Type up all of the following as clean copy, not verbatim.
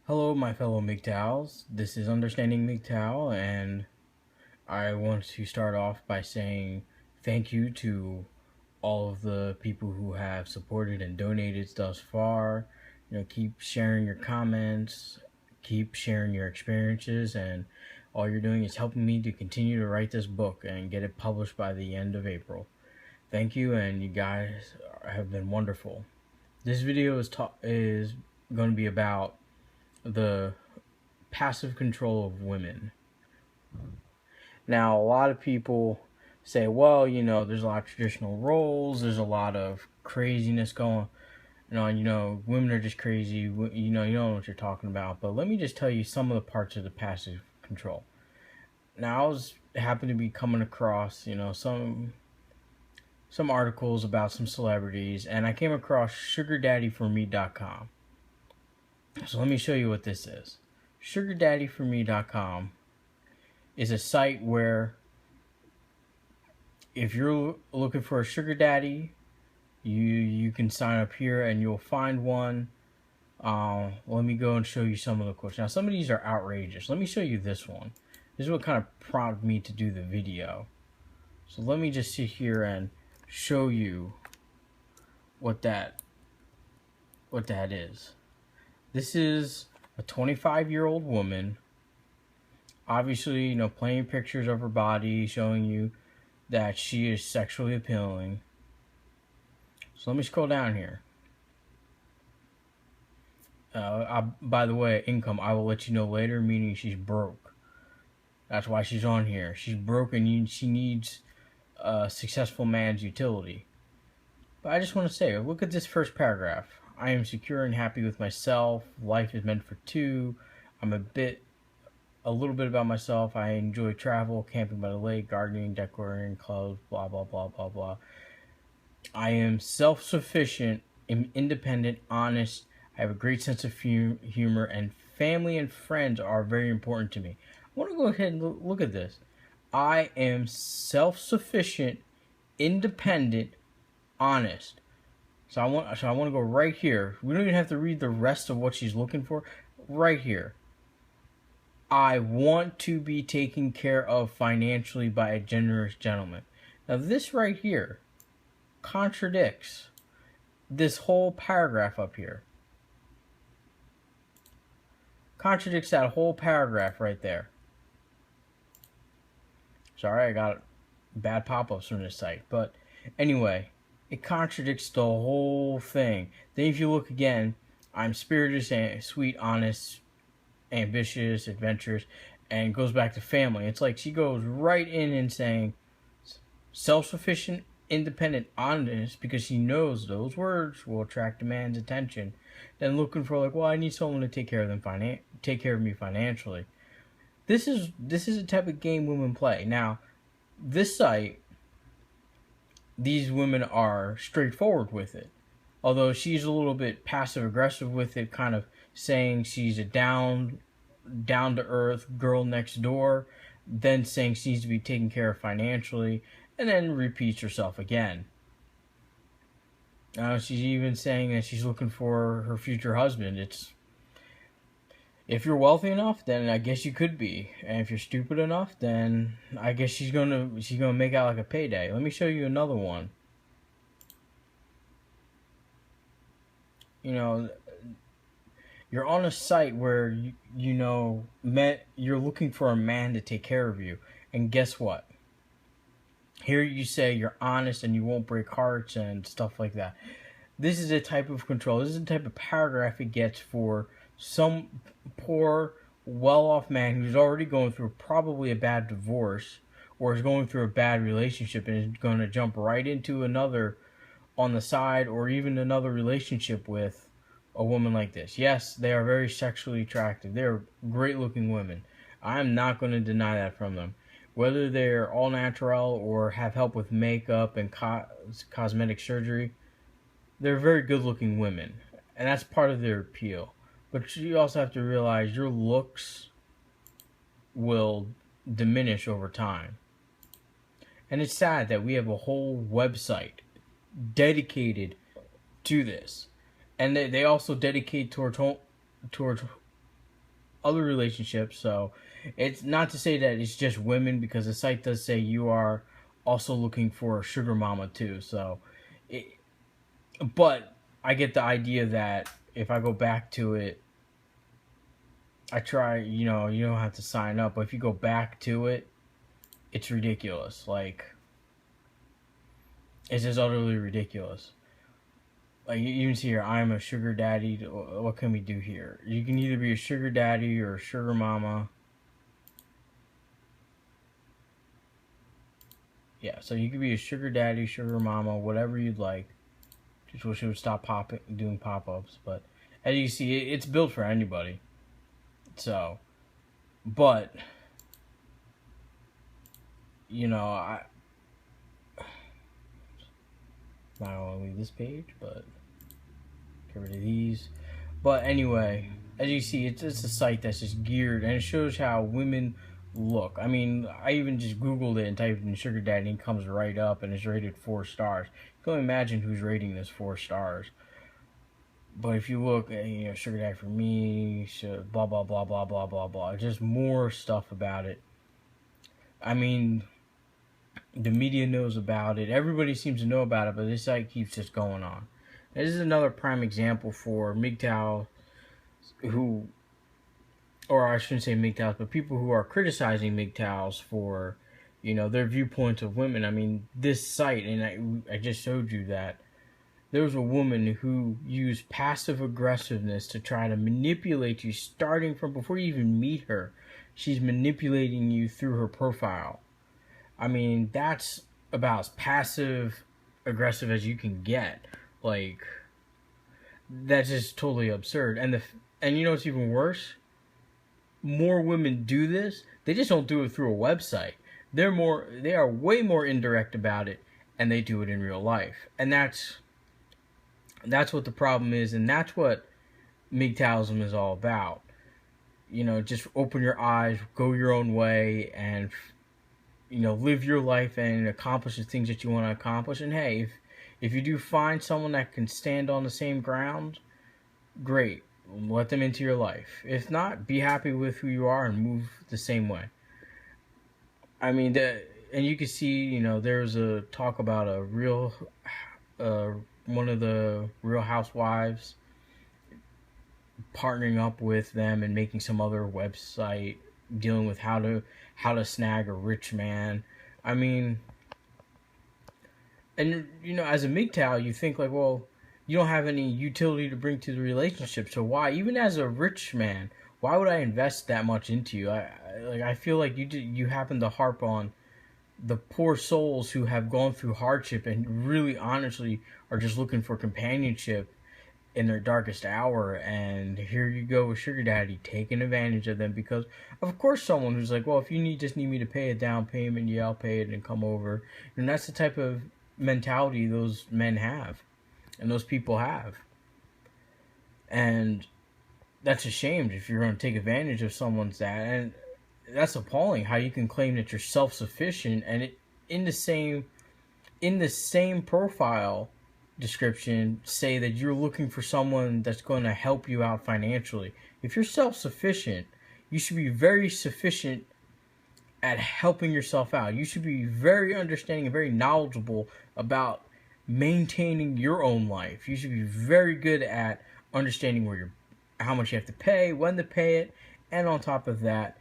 Hello, my fellow MGTOWs. This is Understanding MGTOW, and I want to start off by saying thank you to all of the people who have supported and donated thus far. Keep sharing your comments, keep sharing your experiences, and all you're doing is helping me to continue to write this book and get it published by the end of April. Thank you, and you guys have been wonderful. This video is going to be about the passive control of women. Now, a lot of people say, well, there's a lot of traditional roles, there's a lot of craziness going on, women are just crazy, you don't know what you're talking about. But let me just tell you some of the parts of the passive control. Now, happened to be coming across, some articles about some celebrities, and I came across sugardaddyforme.com. So let me show you what this is. Sugardaddyforme.com is a site where if you're looking for a sugar daddy, you can sign up here and you'll find one. Let me go and show you some of the quotes. Now, some of these are outrageous. Let me show you this one. This is what kind of prompted me to do the video. So let me just sit here and show you what that is. This is a 25-year-old woman, obviously, plenty of pictures of her body showing you that she is sexually appealing. So let me scroll down here. By the way, income, I will let you know later, meaning she's broke. That's why she's on here. She's broke and she needs a successful man's utility. But I just want to say, look at this first paragraph. I am secure and happy with myself. Life is meant for two. I'm a little bit about myself. I enjoy travel, camping by the lake, gardening, decorating, clothes, blah, blah, blah, blah, blah. I am self-sufficient, am independent, honest. I have a great sense of humor, and family and friends are very important to me. I want to go ahead and look at this. I am self-sufficient, independent, honest. So I want to go right here. We don't even have to read the rest of what she's looking for. Right here. I want to be taken care of financially by a generous gentleman. Now this right here contradicts this whole paragraph up here. Contradicts that whole paragraph right there. Sorry, I got bad pop-ups from this site. But anyway, it contradicts the whole thing. Then if you look again, I'm spirited and sweet, honest, ambitious, adventurous, and goes back to family. It's like she goes right in and saying self-sufficient, independent, honest, because she knows those words will attract a man's attention. Then looking for well, I need someone to take care of me financially. This is the type of game women play. Now, this site, these women are straightforward with it. Although she's a little bit passive-aggressive with it, kind of saying she's a down-to-earth girl next door, then saying she needs to be taken care of financially, and then repeats herself again. She's even saying that she's looking for her future husband. If you're wealthy enough, then I guess you could be, and if you're stupid enough, then I guess she's gonna make out like a payday. Let me show you another one. You're on a site where you're looking for a man to take care of you, and guess what? Here you say you're honest and you won't break hearts and stuff like that. This is a type of control. This is the type of paragraph it gets for some poor, well-off man who's already going through probably a bad divorce or is going through a bad relationship and is going to jump right into another on the side, or even another relationship with a woman like this. Yes, they are very sexually attractive. They're great-looking women. I'm not going to deny that from them. Whether they're all natural or have help with makeup and cosmetic surgery, they're very good-looking women, and that's part of their appeal. But you also have to realize your looks will diminish over time. And it's sad that we have a whole website dedicated to this. And they also dedicate towards other relationships. So it's not to say that it's just women, because the site does say you are also looking for a sugar mama too. So, it, but I get the idea that if I go back to it, I try, you don't have to sign up, but if you go back to it, it's ridiculous. Like, it's just utterly ridiculous. Like, you can see here, I'm a sugar daddy. What can we do here? You can either be a sugar daddy or a sugar mama. Yeah, so you could be a sugar daddy, sugar mama, whatever you'd like. Just wish it would stop doing pop-ups. But as you see, it's built for anybody. So, but, I'm not going to leave this page, but get rid of these. But anyway, as you see, it's a site that's just geared, and it shows how women look. I mean, I even just Googled it and typed in sugar daddy, and it comes right up, and it's rated 4 stars. You can only imagine who's rating this 4 stars. But if you look at, sugar daddy for me, blah, blah, blah, blah, blah, blah, blah. Just more stuff about it. I mean, the media knows about it. Everybody seems to know about it, but this site keeps just going on. This is another prime example for MGTOW or I shouldn't say MGTOWs, but people who are criticizing MGTOWs for, their viewpoints of women. I mean, this site, and I just showed you that there was a woman who used passive aggressiveness to try to manipulate you, starting from before you even meet her. She's manipulating you through her profile. I mean, that's about as passive aggressive as you can get. Like, that's just totally absurd. And you know what's even worse? More women do this. They just don't do it through a website. They are way more indirect about it, and they do it in real life. And that's what the problem is, and that's what MGTOWism is all about. Just open your eyes, go your own way, and live your life and accomplish the things that you want to accomplish. And hey, if you do find someone that can stand on the same ground, great. Let them into your life. If not, be happy with who you are and move the same way. I mean, and you can see, there's a talk about one of the Real Housewives partnering up with them and making some other website dealing with how to snag a rich man. I mean, and as a MGTOW, you think like, well, you don't have any utility to bring to the relationship, so why? Even as a rich man, why would I invest that much into you? I feel like you happen to harp on the poor souls who have gone through hardship and really honestly are just looking for companionship in their darkest hour, and here you go with sugar daddy taking advantage of them, because of course someone who's like, well, if you just need me to pay a down payment, yeah, I'll pay it and come over. And that's the type of mentality those men have and those people have. And that's a shame if you're going to take advantage of someone's that. And that's appalling how you can claim that you're self-sufficient and in the same profile description say that you're looking for someone that's going to help you out financially. If you're self-sufficient, you should be very sufficient at helping yourself out. You should be very understanding and very knowledgeable about maintaining your own life. You should be very good at understanding how much you have to pay, when to pay it, and on top of that,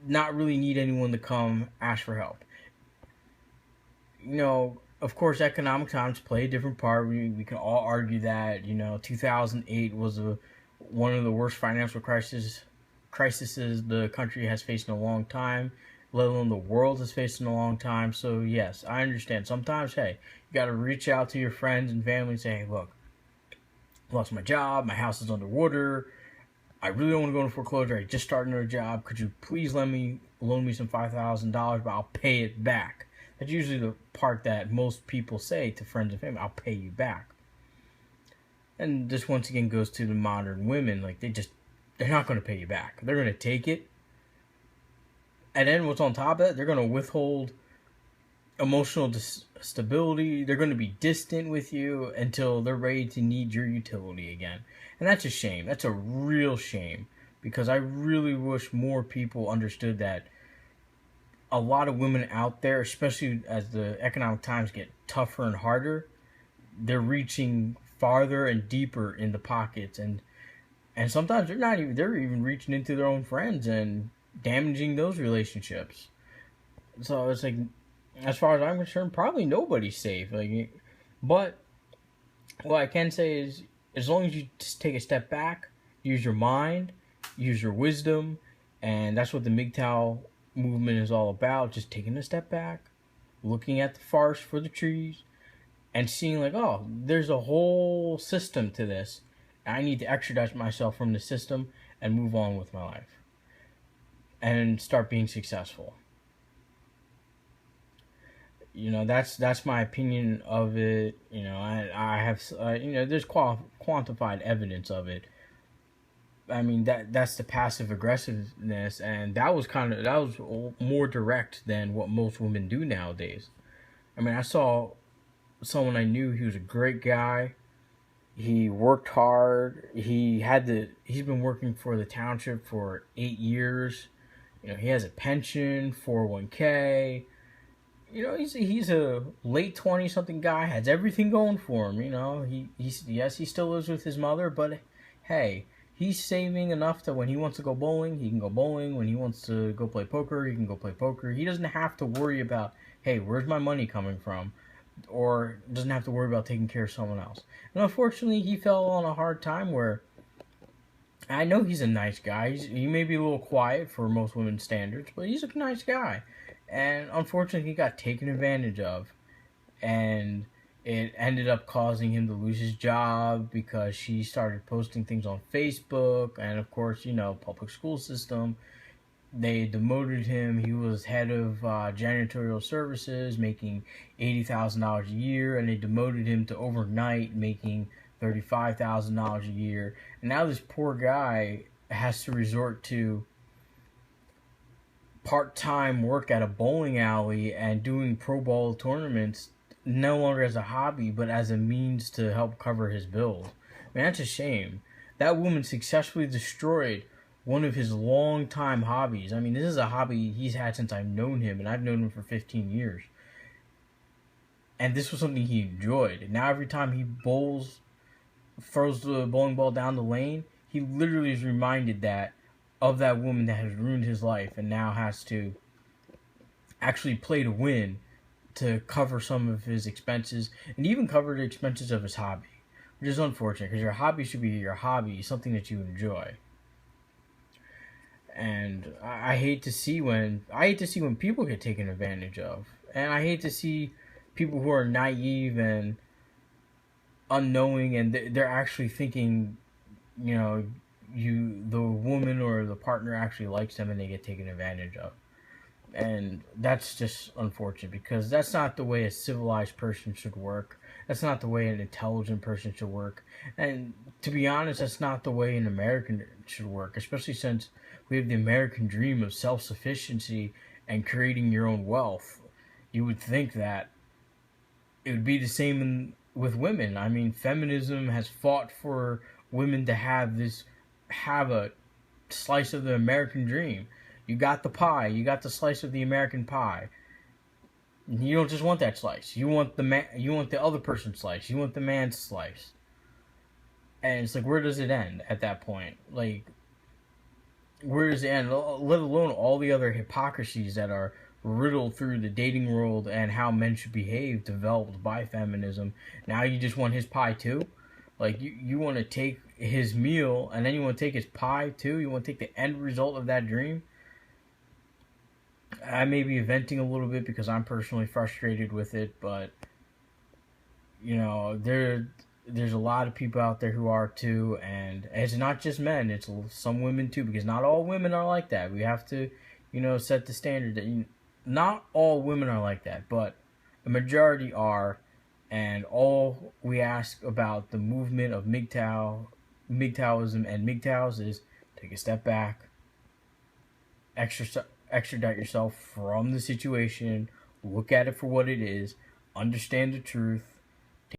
not really need anyone to come ask for help. Of course, economic times play a different part. We can all argue that 2008 was one of the worst financial crises the country has faced in a long time, let alone the world has faced in a long time. So yes, I understand. Sometimes, hey, you got to reach out to your friends and family and say, hey, look, I lost my job, my house is underwater, I really don't want to go into foreclosure, I just started another job, could you please loan me some $5,000, but I'll pay it back. That's usually the part that most people say to friends and family, I'll pay you back. And this once again goes to the modern women, like they're not going to pay you back. They're going to take it. And then what's on top of that, they're going to withhold emotional stability. They're going to be distant with you until they're ready to need your utility again. And that's a shame. That's a real shame. because I really wish more people understood that a lot of women out there, especially as the economic times get tougher and harder, they're reaching farther and deeper in the pockets, and sometimes they're even reaching into their own friends and damaging those relationships. So it's like, as far as I'm concerned, probably nobody's safe. Like, but what I can say is, as long as you just take a step back, use your mind, use your wisdom, and that's what the MGTOW movement is all about. Just taking a step back, looking at the forest for the trees, and seeing like, oh, there's a whole system to this. I need to extradite myself from the system and move on with my life and start being successful. That's my opinion of it. I have there's quantified evidence of it. I mean, that's the passive aggressiveness, and that was more direct than what most women do nowadays. I mean, I saw someone I knew. He was a great guy. He worked hard. He's been working for the township for 8 years. He has a pension, 401k. He's a late 20 something guy, has everything going for him. He still lives with his mother, but hey, he's saving enough that when he wants to go bowling, he can go bowling. When he wants to go play poker, he can go play poker. He doesn't have to worry about, hey, where's my money coming from? Or doesn't have to worry about taking care of someone else. And unfortunately, he fell on a hard time where, I know he's a nice guy. He may be a little quiet for most women's standards, but he's a nice guy. And unfortunately, he got taken advantage of. And it ended up causing him to lose his job because she started posting things on Facebook. And of course, public school system. They demoted him. He was head of janitorial services, making $80,000 a year. And they demoted him to overnight, making $35,000 a year. And now this poor guy has to resort to part-time work at a bowling alley and doing pro bowl tournaments, no longer as a hobby, but as a means to help cover his bills. Man, that's a shame. That woman successfully destroyed one of his long-time hobbies. I mean, this is a hobby he's had since I've known him, and I've known him for 15 years. And this was something he enjoyed. And now every time he throws the bowling ball down the lane, he literally is reminded of that woman that has ruined his life and now has to actually play to win to cover some of his expenses and even cover the expenses of his hobby, which is unfortunate because your hobby should be your hobby, something that you enjoy. And I hate to see when people get taken advantage of, and I hate to see people who are naive and unknowing and they're actually thinking, the woman or the partner actually likes them and they get taken advantage of. And that's just unfortunate because that's not the way a civilized person should work. That's not the way an intelligent person should work. And to be honest, that's not the way an American should work, especially since we have the American dream of self-sufficiency and creating your own wealth. You would think that it would be the same with women. I mean, feminism has fought for women to have a slice of the American dream. You got the pie. You got the slice of the American pie. You don't just want that slice. You want You want the other person's slice. You want the man's slice. And it's like, where does it end at that point? Like, where does it end? Let alone all the other hypocrisies that are riddled through the dating world and how men should behave, developed by feminism. Now you just want his pie too. Like, you want to take his meal and then you want to take his pie too. You want to take the end result of that dream. I may be venting a little bit because I'm personally frustrated with it, but there's a lot of people out there who are too, and it's not just men, it's some women too, because not all women are like that. We have to, set the standard that not all women are like that, but a majority are, and all we ask about the movement of MGTOW, MGTOWism and MGTOWs is take a step back, extradite yourself from the situation, look at it for what it is, understand the truth,